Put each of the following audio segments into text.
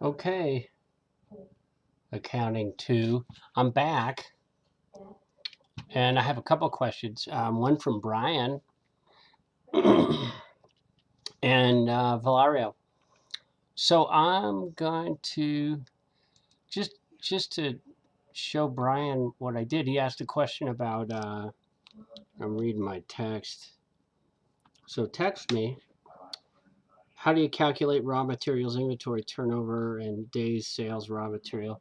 Okay, accounting 2. I'm back, and I have a couple questions. One from Brian and Valario. So I'm going to just to show Brian what I did. He asked a question about. I'm reading my text. So text me. How do you calculate raw materials inventory turnover and days sales raw material?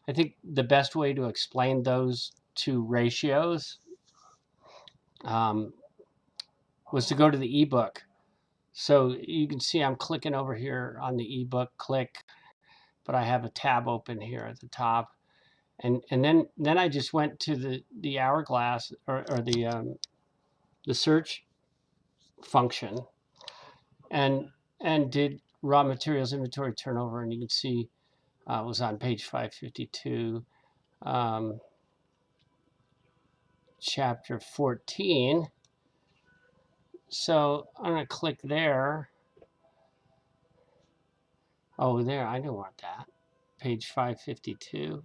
I think the best way to explain those two ratios um, was to go to the ebook. So you can see I'm clicking over here on the ebook, click, but I have a tab open here at the top. And then I just went to the hourglass or the search function and did raw materials inventory turnover, and you can see it was on page 552, chapter 14. So I'm going to click there. Oh, there, I don't want that. Page 552.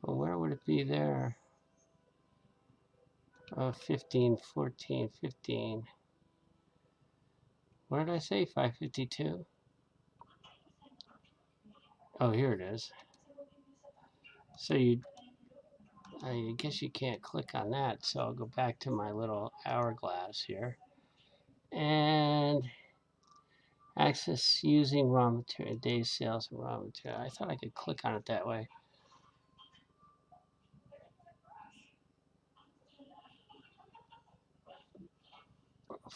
Well, where would it be there? 15, 14, 15. What did I say? 552? Oh, here it is. So I guess you can't click on that. So I'll go back to my little hourglass here. And access using raw material, days sales and raw material. I thought I could click on it that way.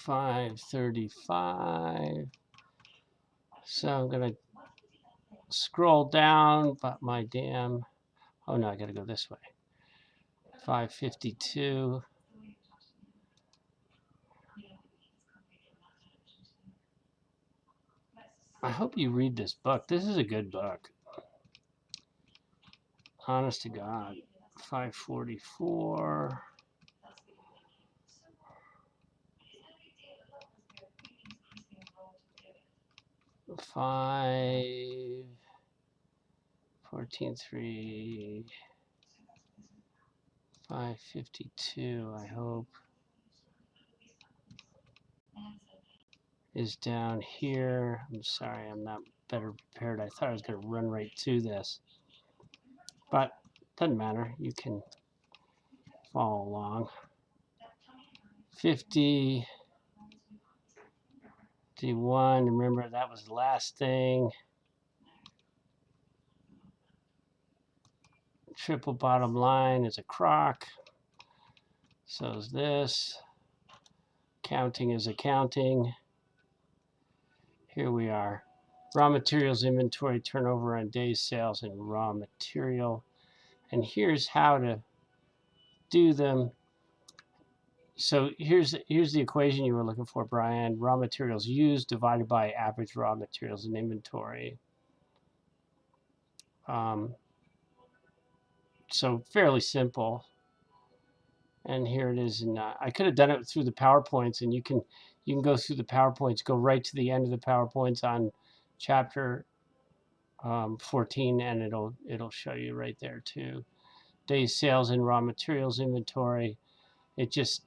$535. So I'm gonna scroll down, but my damn, oh no, I gotta go this way. 552. I hope you read this book. This is a good book. Honest to God. 544. 5 14.3. 552, I hope, is down here. I'm sorry, I'm not better prepared. I thought I was going to run right to this, but doesn't matter. You can follow along. 51. Remember, that was the last thing. Triple bottom line is a crock. So is this. Counting is accounting. Here we are. Raw materials inventory turnover on days sales and raw material. And here's how to do them. So here's the equation you were looking for, Brian. Raw materials used divided by average raw materials in inventory. So fairly simple. And here it is. And I could have done it through the PowerPoints, and you can go through the PowerPoints, go right to the end of the PowerPoints on chapter 14, and it'll show you right there too. Days sales and raw materials inventory. It just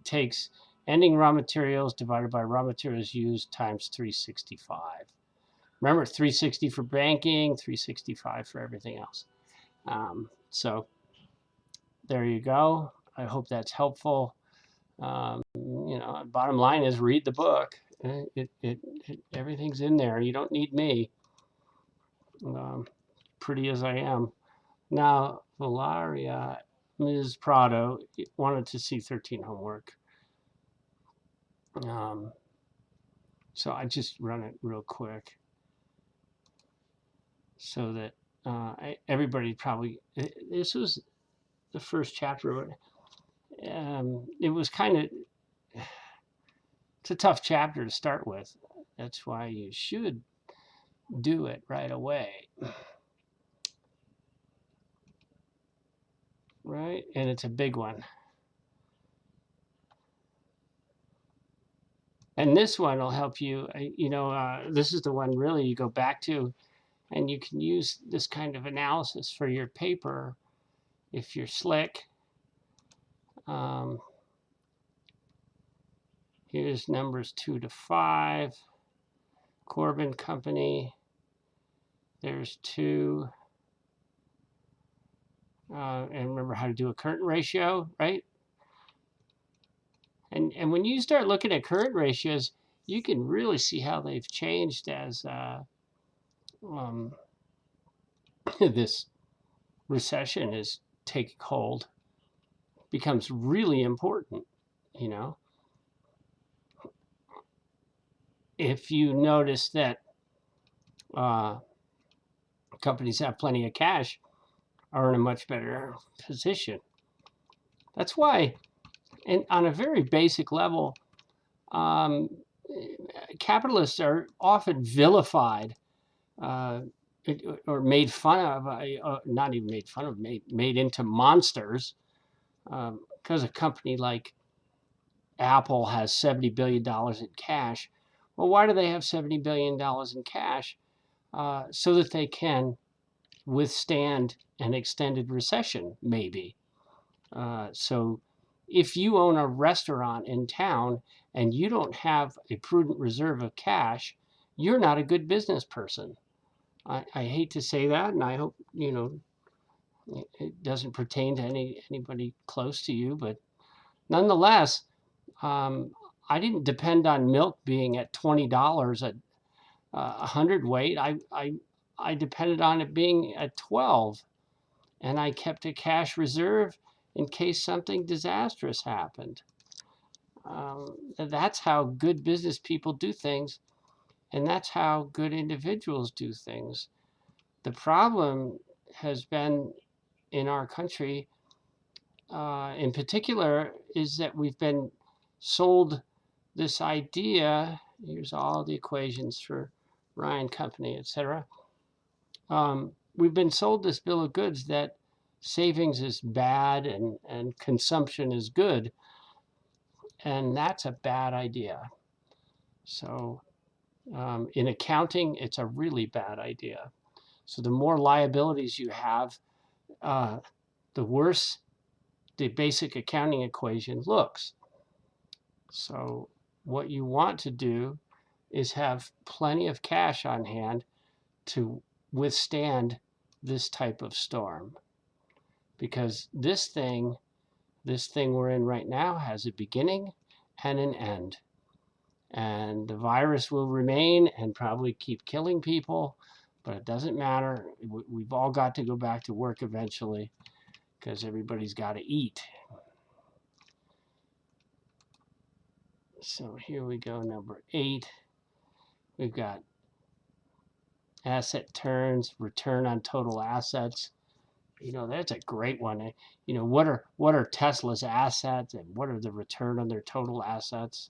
takes ending raw materials divided by raw materials used times 365. Remember, 360 for banking, 365 for everything else. So there you go. I hope that's helpful. Bottom line is read the book. Everything's in there. You don't need me, pretty as I am. Now, Valeria, Ms. Prado, wanted to see 13 homework. So I just run it real quick so that everybody probably, this was the first chapter. It was kind of, it's a tough chapter to start with. That's why you should do it right away. Right? And it's a big one. And this one will help you. This is the one really you go back to, and you can use this kind of analysis for your paper if you're slick. Here's numbers 2 to 5. Corbin Company. There's 2. And remember how to do a current ratio, right? And when you start looking at current ratios, you can really see how they've changed as this recession is taking hold. Becomes really important, you know. If you notice that companies have plenty of cash, are in a much better position. That's why, and on a very basic level, capitalists are often vilified or made fun of, not even made fun of, made into monsters because a company like Apple has $70 billion in cash. Well, why do they have $70 billion in cash? So that they can withstand an extended recession, maybe. So if you own a restaurant in town and you don't have a prudent reserve of cash, you're not a good business person. I hate to say that, and I hope, it doesn't pertain to anybody close to you, but nonetheless, I didn't depend on milk being at $20 at 100 weight. I depended on it being at 12, and I kept a cash reserve in case something disastrous happened. That's how good business people do things, and that's how good individuals do things. The problem has been in our country, in particular, is that we've been sold this idea. Here's all the equations for Ryan Company, etc. We've been sold this bill of goods that savings is bad and consumption is good. And that's a bad idea. So in accounting, it's a really bad idea. So the more liabilities you have, the worse the basic accounting equation looks. So what you want to do is have plenty of cash on hand to withstand this type of storm. Because this thing we're in right now has a beginning and an end. And the virus will remain and probably keep killing people, but it doesn't matter. We've all got to go back to work eventually because everybody's got to eat. So here we go, number 8. We've got asset turns, return on total assets. That's a great one. What are Tesla's assets and what are the return on their total assets?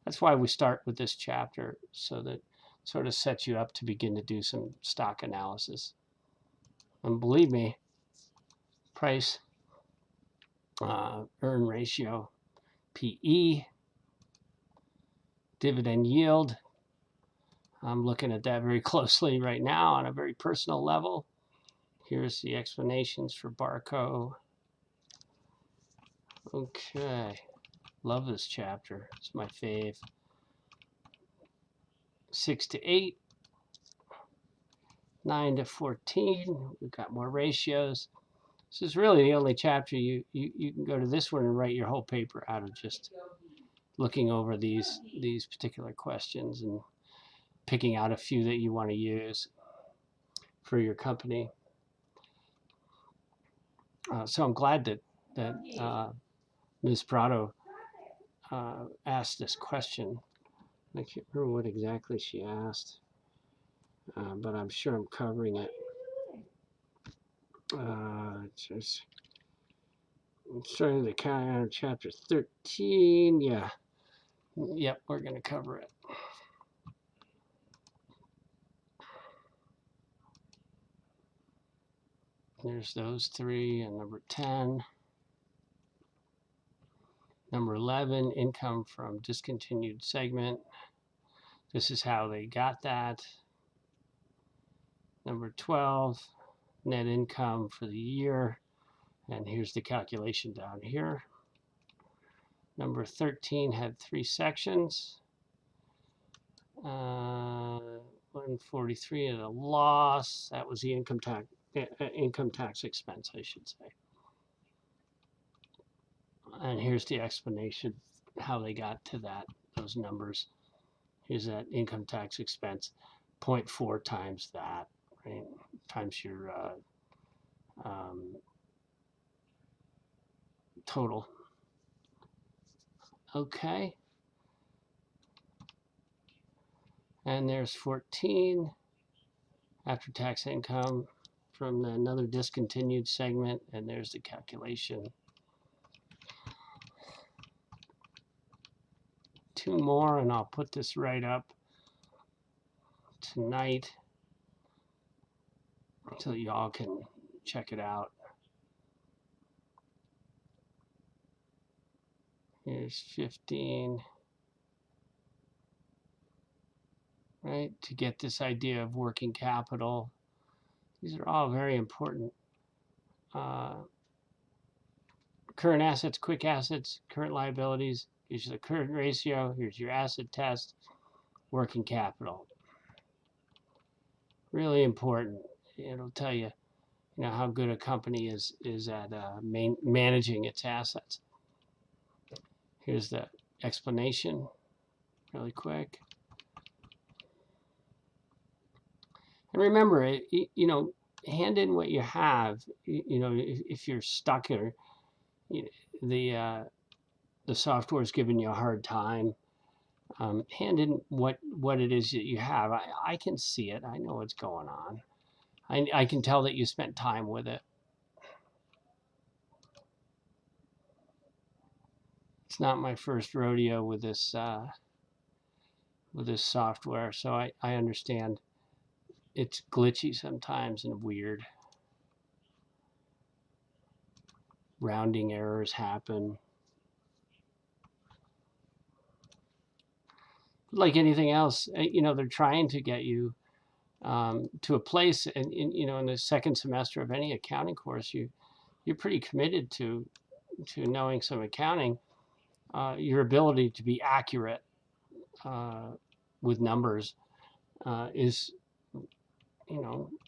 That's why we start with this chapter, so that sort of sets you up to begin to do some stock analysis. And believe me, price, earn ratio, PE, dividend yield. I'm looking at that very closely right now on a very personal level. Here's the explanations for Barco. Okay, love this chapter. It's my fave. 6 to 8, 9 to 14. We've got more ratios. This is really the only chapter you can go to this one and write your whole paper out of just looking over these particular questions and picking out a few that you want to use for your company. So I'm glad that Ms. Prado asked this question. I can't remember what exactly she asked, but I'm sure I'm covering it. Just starting the count, chapter 13. Yeah. Yep, we're going to cover it. There's those 3 and number 10. Number 11, income from discontinued segment. This is how they got that. Number 12, net income for the year. And here's the calculation down here. Number 13 had 3 sections. 143 at a loss. That was the income tax expense, I should say. And here's the explanation how they got to those numbers. Here's that income tax expense, 0.4 times that, right? Times your total. Okay. And there's 14 after-tax income from another discontinued segment, and there's the calculation. 2 more, and I'll put this right up tonight so y'all can check it out. Here's 15. Right, to get this idea of working capital. These are all very important. Current assets, quick assets, current liabilities. Here's the current ratio. Here's your asset test. Working capital. Really important. It'll tell you, how good a company is at managing its assets. Here's the explanation, really quick. And remember, hand in what you have. If you're stuck or the software is giving you a hard time, hand in what it is that you have. I can see it. I know what's going on. I can tell that you spent time with it. It's not my first rodeo with this software, so I understand. It's glitchy sometimes and weird. Rounding errors happen. Like anything else, they're trying to get you to a place, and in the second semester of any accounting course, you're pretty committed to knowing some accounting. Your ability to be accurate with numbers is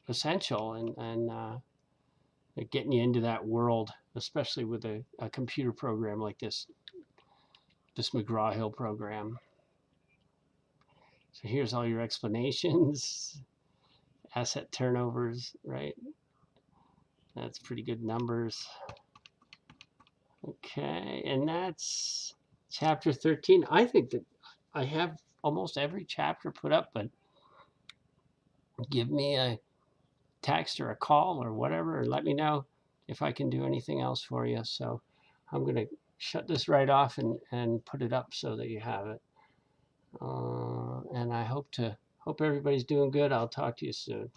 essential, and getting you into that world, especially with a computer program like this McGraw Hill program. So here's all your explanations. Asset turnovers, right? That's pretty good numbers. Okay, and that's chapter 13. I think that I have almost every chapter put up, but give me a text or a call or whatever, or let me know if I can do anything else for you. So I'm going to shut this right off and put it up so that you have it. And I hope everybody's doing good. I'll talk to you soon.